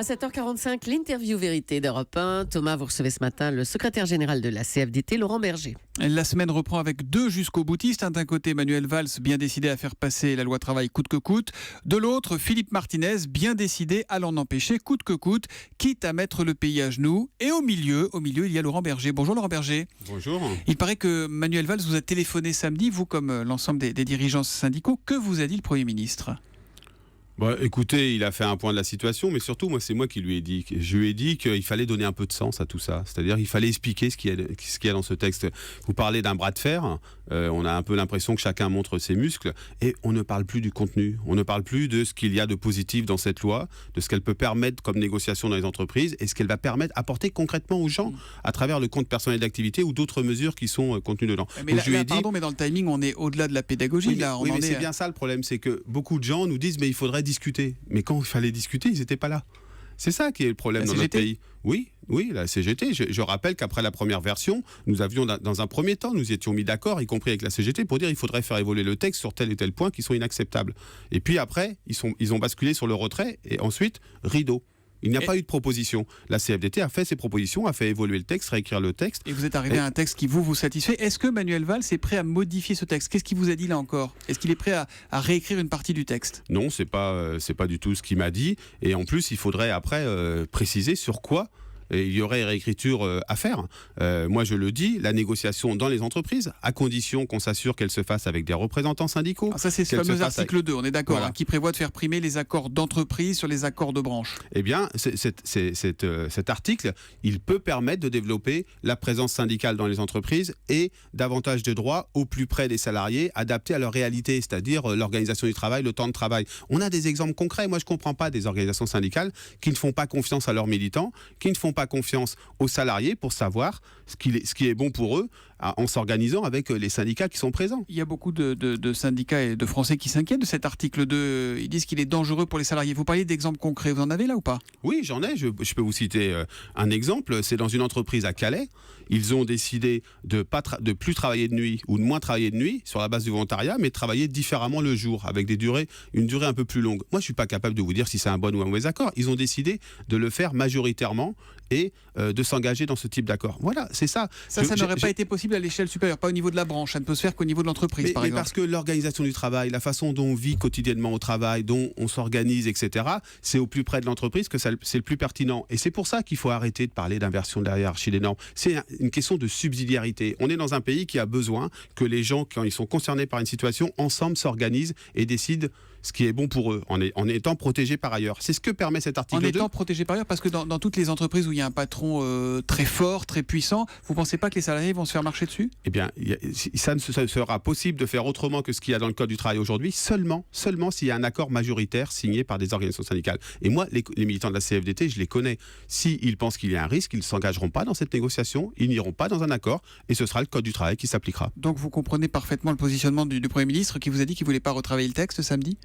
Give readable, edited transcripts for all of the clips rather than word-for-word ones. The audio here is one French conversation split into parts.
À 7h45, l'interview vérité d'Europe 1. Thomas, vous recevez ce matin le secrétaire général de la CFDT, Laurent Berger. La semaine reprend avec deux jusqu'au boutistes. D'un côté, Manuel Valls, bien décidé à faire passer la loi travail coûte que coûte. De l'autre, Philippe Martinez, bien décidé à l'en empêcher coûte que coûte, quitte à mettre le pays à genoux. Et au milieu, il y a Laurent Berger. Bonjour Laurent Berger. Bonjour. Il paraît que Manuel Valls vous a téléphoné samedi, vous comme l'ensemble des dirigeants syndicaux. Que vous a dit le Premier ministre ? Écoutez, il a fait un point de la situation, mais surtout, c'est moi qui lui ai dit. Je lui ai dit qu'il fallait donner un peu de sens à tout ça. C'est-à-dire qu'il fallait expliquer ce qu'il y a dans ce texte. Vous parlez d'un bras de fer, on a un peu l'impression que chacun montre ses muscles, et on ne parle plus du contenu. On ne parle plus de ce qu'il y a de positif dans cette loi, de ce qu'elle peut permettre comme négociation dans les entreprises, et ce qu'elle va permettre d'apporter concrètement aux gens à travers le compte personnel d'activité ou d'autres mesures qui sont contenues dedans. Mais mais dans le timing, on est au-delà de la pédagogie. Oui, mais c'est bien ça le problème, c'est que beaucoup de gens nous disent mais il faudrait discuter. Mais quand il fallait discuter, ils n'étaient pas là. C'est ça qui est le problème dans notre pays. Oui, la CGT. Je rappelle qu'après la première version, nous avions, dans un premier temps, nous étions mis d'accord, y compris avec la CGT, pour dire qu'il faudrait faire évoluer le texte sur tel et tel point qui sont inacceptables. Et puis après, ils ont basculé sur le retrait, et ensuite, rideau. Il n'y a pas eu de proposition. La CFDT a fait ses propositions, a fait évoluer le texte, réécrire le texte. Et vous êtes arrivé à un texte qui vous satisfait. Est-ce que Manuel Valls est prêt à modifier ce texte ? Qu'est-ce qu'il vous a dit là encore ? Est-ce qu'il est prêt à réécrire une partie du texte ? Non, c'est pas du tout ce qu'il m'a dit. Et en plus, il faudrait après préciser sur quoi il y aurait réécriture à faire. Moi, je le dis, la négociation dans les entreprises, à condition qu'on s'assure qu'elle se fasse avec des représentants syndicaux. Ça, c'est ce fameux article 2, on est d'accord, voilà. Qui prévoit de faire primer les accords d'entreprise sur les accords de branche. Eh bien, cet article, il peut permettre de développer la présence syndicale dans les entreprises et davantage de droits au plus près des salariés, adaptés à leur réalité, c'est-à-dire l'organisation du travail, le temps de travail. On a des exemples concrets. Moi, je ne comprends pas des organisations syndicales qui ne font pas confiance à leurs militants, qui ne font pas confiance aux salariés pour savoir ce qui est bon pour eux en s'organisant avec les syndicats qui sont présents. Il y a beaucoup de syndicats et de Français qui s'inquiètent de cet article 2. Ils disent qu'il est dangereux pour les salariés. Vous parliez d'exemples concrets. Vous en avez là ou pas ? Oui, j'en ai. Je peux vous citer un exemple. C'est dans une entreprise à Calais. Ils ont décidé de plus travailler de nuit ou de moins travailler de nuit sur la base du volontariat, mais de travailler différemment le jour avec une durée un peu plus longue. Moi, je ne suis pas capable de vous dire si c'est un bon ou un mauvais accord. Ils ont décidé de le faire majoritairement et de s'engager dans ce type d'accord. Voilà, c'est ça. Ça n'aurait pas été possible à l'échelle supérieure, pas au niveau de la branche. Ça ne peut se faire qu'au niveau de l'entreprise, par exemple. Mais parce que l'organisation du travail, la façon dont on vit quotidiennement au travail, dont on s'organise, etc., c'est au plus près de l'entreprise que c'est le plus pertinent. Et c'est pour ça qu'il faut arrêter de parler d'inversion de la hiérarchie des normes. C'est une question de subsidiarité. On est dans un pays qui a besoin que les gens, quand ils sont concernés par une situation, ensemble s'organisent et décident ce qui est bon pour eux, en étant protégés par ailleurs. C'est ce que permet cet article 2. En étant protégés par ailleurs, parce que dans toutes les entreprises où il y a un patron très fort, très puissant, vous ne pensez pas que les salariés vont se faire marcher dessus ? Eh bien, ça ne sera possible de faire autrement que ce qu'il y a dans le Code du travail aujourd'hui, seulement s'il y a un accord majoritaire signé par des organisations syndicales. Et moi, les militants de la CFDT, je les connais. S'ils pensent qu'il y a un risque, ils ne s'engageront pas dans cette négociation, ils n'iront pas dans un accord, et ce sera le Code du travail qui s'appliquera. Donc vous comprenez parfaitement le positionnement du Premier ministre qui vous a dit qu'il ne voulait pas retravailler le texte samedi ?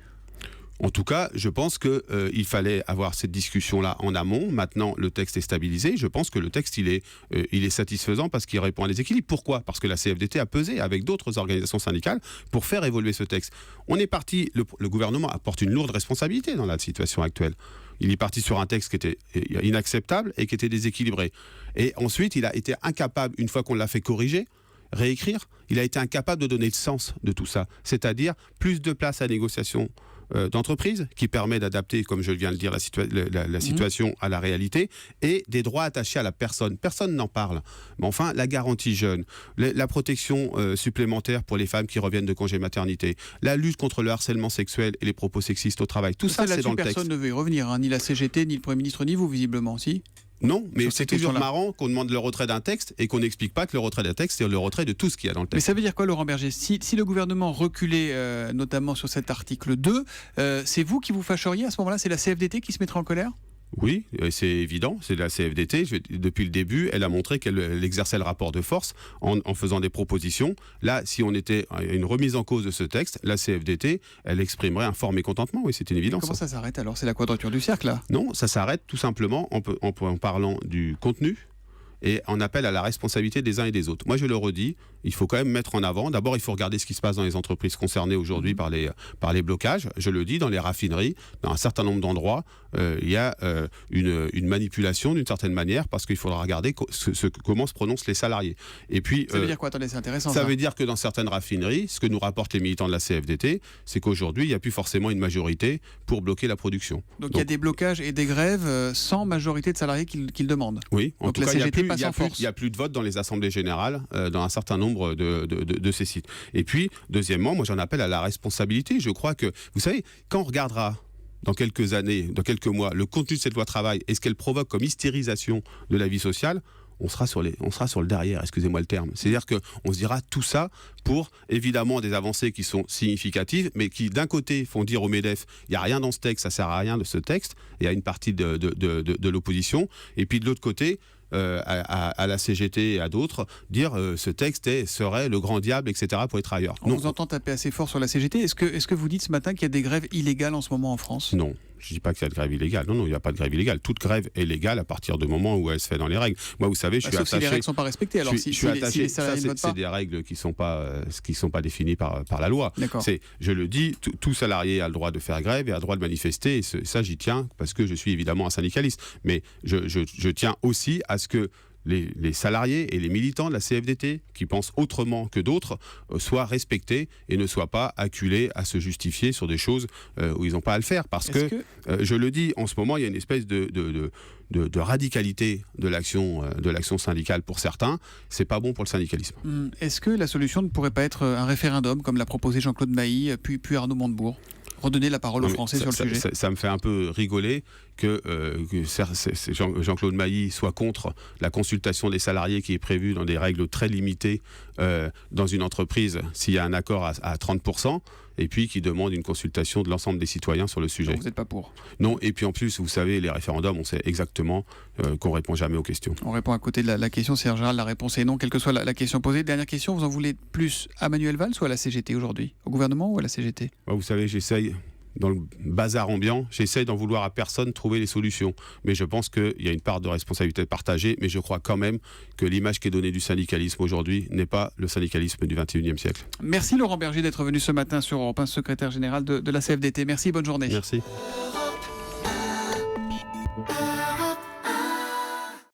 En tout cas, je pense qu'il fallait avoir cette discussion-là en amont. Maintenant, le texte est stabilisé. Je pense que le texte, il est satisfaisant parce qu'il répond à des équilibres. Pourquoi ? Parce que la CFDT a pesé avec d'autres organisations syndicales pour faire évoluer ce texte. On est parti, le gouvernement apporte une lourde responsabilité dans la situation actuelle. Il est parti sur un texte qui était inacceptable et qui était déséquilibré. Et ensuite, il a été incapable, une fois qu'on l'a fait corriger, réécrire, il a été incapable de donner le sens de tout ça. C'est-à-dire plus de place à la négociation d'entreprise qui permet d'adapter, comme je viens de le dire, la situation à la réalité, et des droits attachés à la personne. Personne n'en parle. Mais enfin, la garantie jeune, la protection supplémentaire pour les femmes qui reviennent de congé maternité, la lutte contre le harcèlement sexuel et les propos sexistes au travail, tout ça c'est dans le texte. Personne ne veut y revenir, ni la CGT, ni le Premier ministre, ni vous, visiblement, si ? Non, mais c'est toujours marrant qu'on demande le retrait d'un texte et qu'on n'explique pas que le retrait d'un texte, c'est le retrait de tout ce qu'il y a dans le texte. Mais ça veut dire quoi, Laurent Berger ? Si le gouvernement reculait, notamment sur cet article 2, c'est vous qui vous fâcheriez à ce moment-là ? C'est la CFDT qui se mettrait en colère ? Oui, c'est évident, c'est la CFDT. Depuis le début, elle a montré qu'elle exerçait le rapport de force en faisant des propositions. Là, si on était à une remise en cause de ce texte, la CFDT, elle exprimerait un fort mécontentement. Oui, c'est une évidence. Comment ça s'arrête alors ? C'est la quadrature du cercle, là ? Non, ça s'arrête tout simplement en parlant du contenu et en appelle à la responsabilité des uns et des autres. Moi, je le redis, il faut quand même mettre en avant. D'abord, il faut regarder ce qui se passe dans les entreprises concernées aujourd'hui par les blocages. Je le dis, dans les raffineries, dans un certain nombre d'endroits, il y a une manipulation d'une certaine manière, parce qu'il faudra regarder comment se prononcent les salariés. Et puis, ça veut dire quoi? Attendez, c'est intéressant. Ça veut dire que dans certaines raffineries, ce que nous rapportent les militants de la CFDT, c'est qu'aujourd'hui, il n'y a plus forcément une majorité pour bloquer la production. Donc il y a des blocages et des grèves sans majorité de salariés qu'ils demandent. Oui, en donc tout la cas, CGT passe en il force. n'y a plus de vote dans les assemblées générales dans un certain nombre de ces sites. Et puis, deuxièmement, moi j'en appelle à la responsabilité. Je crois que, vous savez, quand on regardera dans quelques années, dans quelques mois, le contenu de cette loi travail et ce qu'elle provoque comme hystérisation de la vie sociale, on sera sur le derrière, excusez-moi le terme. C'est-à-dire qu'on se dira tout ça pour, évidemment, des avancées qui sont significatives, mais qui, d'un côté, font dire au MEDEF, il n'y a rien dans ce texte, ça ne sert à rien de ce texte, et à une partie de l'opposition, et puis de l'autre côté, à la CGT et à d'autres, dire ce texte serait le grand diable, etc. pour les travailleurs. On vous entend taper assez fort sur la CGT. Est-ce que vous dites ce matin qu'il y a des grèves illégales en ce moment en France? Non. Je ne dis pas qu'il y a de grève illégale. Non, il n'y a pas de grève illégale. Toute grève est légale à partir du moment où elle se fait dans les règles. Moi, vous savez, je suis attaché. Si les règles ne sont pas respectées, alors si les salariés ne votent pas. C'est des règles qui sont pas définies par la loi. Je le dis, tout salarié a le droit de faire grève et a le droit de manifester. Et ça, j'y tiens parce que je suis évidemment un syndicaliste. Mais je tiens aussi à ce que les salariés et les militants de la CFDT qui pensent autrement que d'autres soient respectés et ne soient pas acculés à se justifier sur des choses où ils n'ont pas à le faire. Parce que, je le dis, en ce moment, il y a une espèce de radicalité de l'action syndicale pour certains. C'est pas bon pour le syndicalisme. Est-ce que la solution ne pourrait pas être un référendum, comme l'a proposé Jean-Claude Mailly, puis Arnaud Montebourg? Redonner la parole aux Français sur le sujet. Ça me fait un peu rigoler que Jean-Claude Mailly soit contre la consultation des salariés qui est prévue dans des règles très limitées dans une entreprise s'il y a un accord à 30%, et puis qui demande une consultation de l'ensemble des citoyens sur le sujet. Donc vous n'êtes pas pour? Non, et puis en plus, vous savez, les référendums, on sait exactement qu'on ne répond jamais aux questions. On répond à côté de la question, c'est en général la réponse est non, quelle que soit la question posée. Dernière question, vous en voulez plus à Manuel Valls ou à la CGT aujourd'hui? Au gouvernement ou à la CGT? Vous savez, j'essaye, dans le bazar ambiant, j'essaye d'en vouloir à personne trouver les solutions. Mais je pense qu'il y a une part de responsabilité partagée, mais je crois quand même que l'image qui est donnée du syndicalisme aujourd'hui n'est pas le syndicalisme du XXIe siècle. Merci Laurent Berger d'être venu ce matin sur Europe 1, secrétaire général de la CFDT. Merci, bonne journée. Merci.